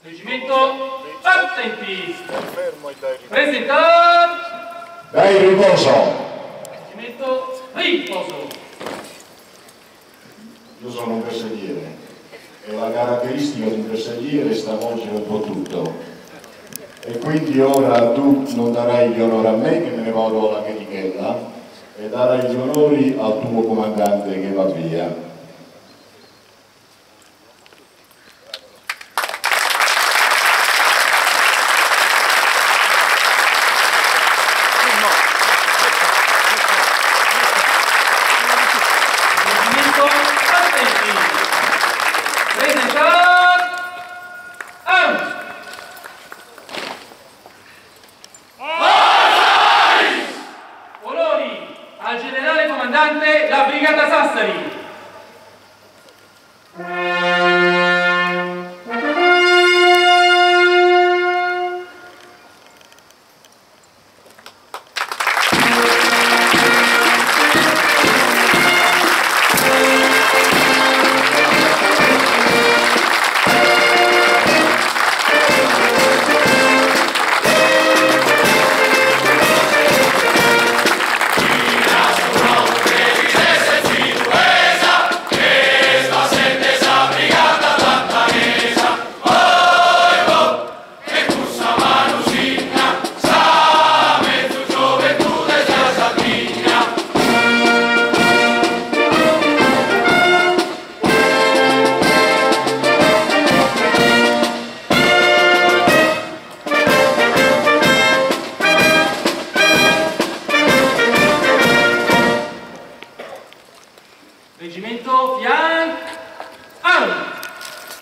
Reggimento, attenti! Presentare! Dai riposo! Reggimento, riposo! Io sono un bersagliere e la caratteristica di un bersagliere stravolge un po' tutto. E quindi ora tu non darai gli onori a me che me ne vado alla chetichella e darai gli onori al tuo comandante che va via.